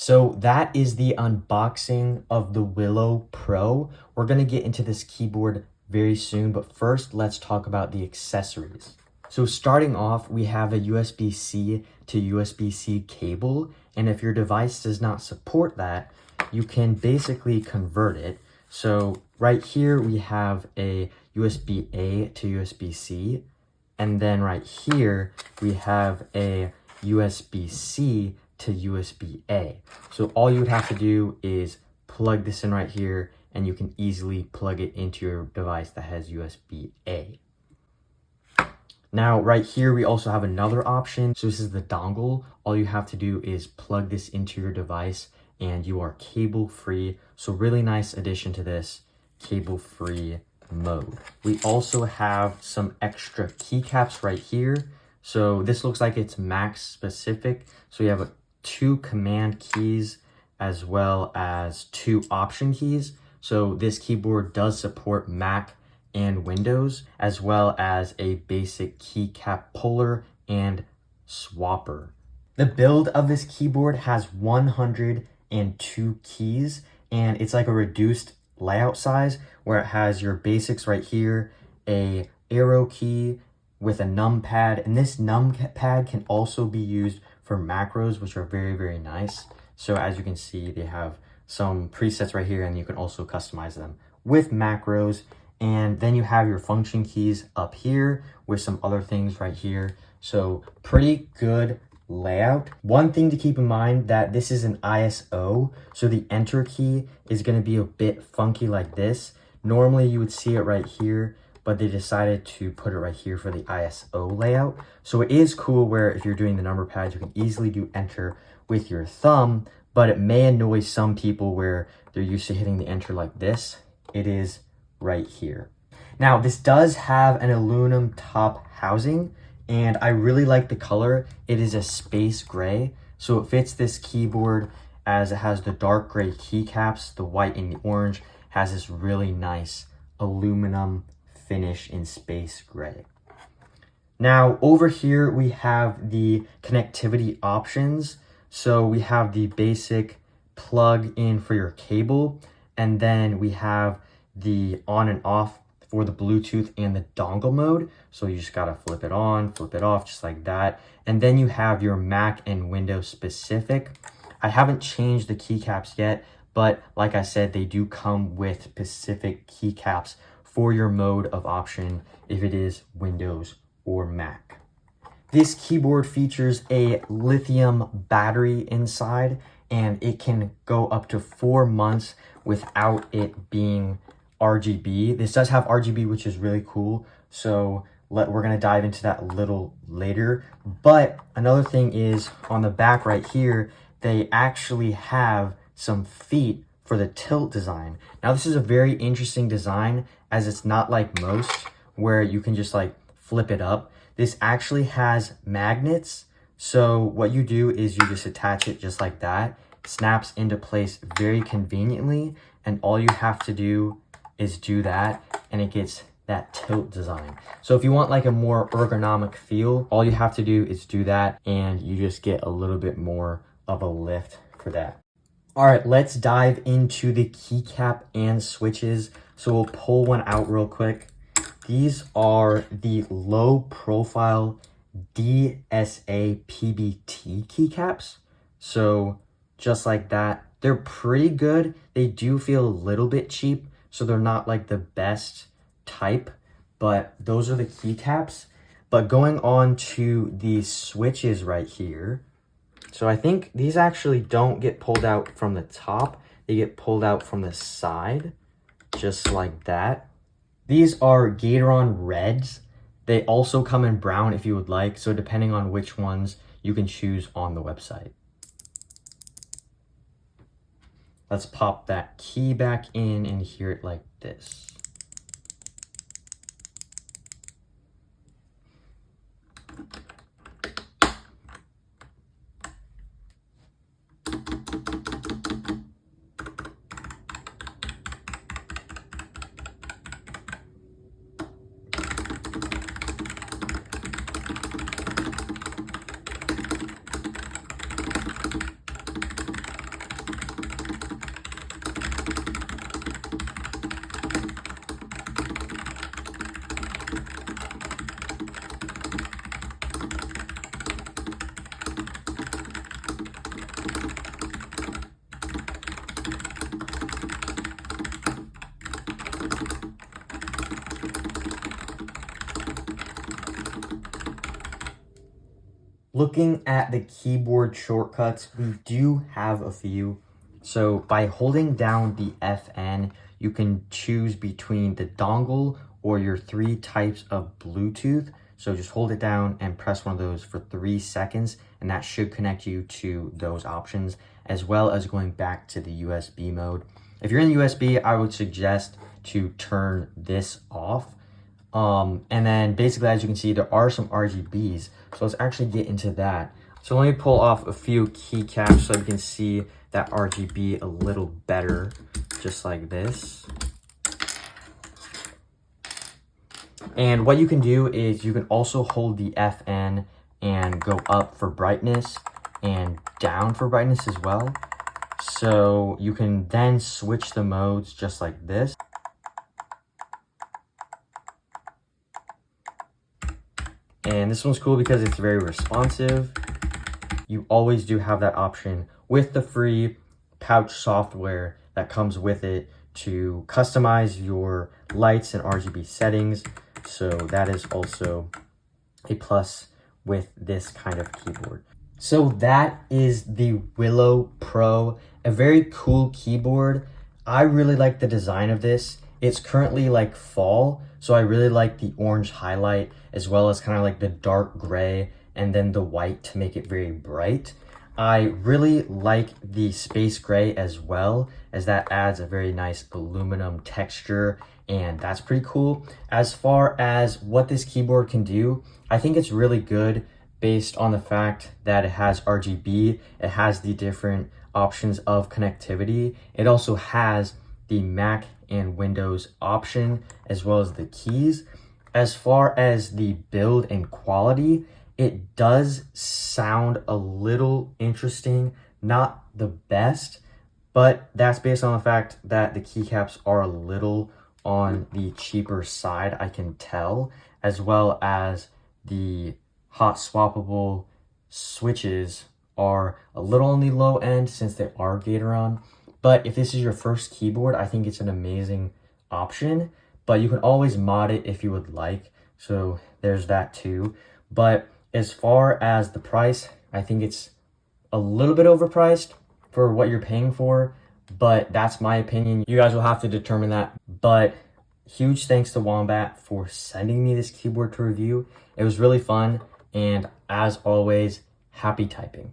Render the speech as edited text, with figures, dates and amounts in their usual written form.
So that is the unboxing of the Willow Pro. We're going to get into this keyboard very soon, but first let's talk about the accessories. So starting off, we have a USB-C to USB-C cable, and if your device does not support that, you can basically convert it. So right here we have a USB-A to USB-C, and then right here we have a USB-C to USB-A. So all you would have to do is plug this in right here, and you can easily plug it into your device that has USB-A. Now right here we also have another option. So this is the dongle. All you have to do is plug this into your device and you are cable free. So really nice addition to this cable free mode. We also have some extra keycaps right here. So this looks like it's Mac specific. So you have 2 command keys as well as 2 option keys. So this keyboard does support Mac and Windows, as well as a basic keycap puller and swapper. The build of this keyboard has 102 keys, and it's like a reduced layout size where it has your basics right here, a arrow key with a numpad, and this numpad can also be used for macros, which are very, very nice. So as you can see, they have some presets right here, and you can also customize them with macros. And then you have your function keys up here with some other things right here. So pretty good layout. One thing to keep in mind that this is an ISO, so the enter key is going to be a bit funky like this. Normally you would see it right here, but they decided to put it right here for the ISO layout. So it is cool where if you're doing the number pads, you can easily do enter with your thumb, but it may annoy some people where they're used to hitting the enter like this. It is right here. Now this does have an aluminum top housing, and I really like the color. It is a space gray, so it fits this keyboard as it has the dark gray keycaps, the white and the orange, has this really nice aluminum finish in space gray. Now over here we have the connectivity options. So we have the basic plug in for your cable, and then we have the on and off for the Bluetooth and the dongle mode. So you just gotta flip it on, flip it off, just like that. And then you have your Mac and Windows specific. I haven't changed the keycaps yet, but like I said, they do come with specific keycaps for your mode of option if it is Windows or Mac. This keyboard features a lithium battery inside, and it can go up to 4 months without it being RGB. This does have RGB, which is really cool. So we're gonna dive into that a little later. But another thing is on the back right here, they actually have some feet for the tilt design. Now this is a very interesting design as it's not like most where you can just like flip it up. This actually has magnets. So what you do is you just attach it just like that. It snaps into place very conveniently, and all you have to do is do that, and it gets that tilt design. So if you want like a more ergonomic feel, all you have to do is do that, and you just get a little bit more of a lift for that. All right, let's dive into the keycap and switches. So we'll pull one out real quick. These are the low profile DSA PBT keycaps. So just like that, they're pretty good. They do feel a little bit cheap, so they're not like the best type, but those are the keycaps. But going on to the switches right here. So I think these actually don't get pulled out from the top. They get pulled out from the side, just like that. These are Keychron reds. They also come in brown if you would like. So depending on which ones, you can choose on the website. Let's pop that key back in and hear it like this. Looking at the keyboard shortcuts, we do have a few. So by holding down the FN, you can choose between the dongle or your 3 types of Bluetooth. So just hold it down and press one of those for 3 seconds, and that should connect you to those options, as well as going back to the USB mode. If you're in the USB, I would suggest to turn this off. And then basically, as you can see, there are some RGBs. So let's actually get into that. So let me pull off a few keycaps so you can see that RGB a little better, just like this. And what you can do is you can also hold the FN and go up for brightness and down for brightness as well. So you can then switch the modes just like this. And this one's cool because it's very responsive. You always do have that option with the free pouch software that comes with it to customize your lights and RGB settings. So that is also a plus with this kind of keyboard. So that is the Willow Pro, a very cool keyboard. I really like the design of this. It's currently like fall, so I really like the orange highlight as well as kind of like the dark gray and then the white to make it very bright. I really like the space gray as well, as that adds a very nice aluminum texture, and that's pretty cool. As far as what this keyboard can do, I think it's really good based on the fact that it has RGB, it has the different options of connectivity. It also has the Mac and Windows option, as well as the keys. As far as the build and quality, it does sound a little interesting, not the best, but that's based on the fact that the keycaps are a little on the cheaper side, I can tell, as well as the hot swappable switches are a little on the low end since they are Keychron. But if this is your first keyboard, I think it's an amazing option, but you can always mod it if you would like. So there's that too. But as far as the price, I think it's a little bit overpriced for what you're paying for, but that's my opinion. You guys will have to determine that. But huge thanks to Wombat for sending me this keyboard to review. It was really fun, and as always, happy typing.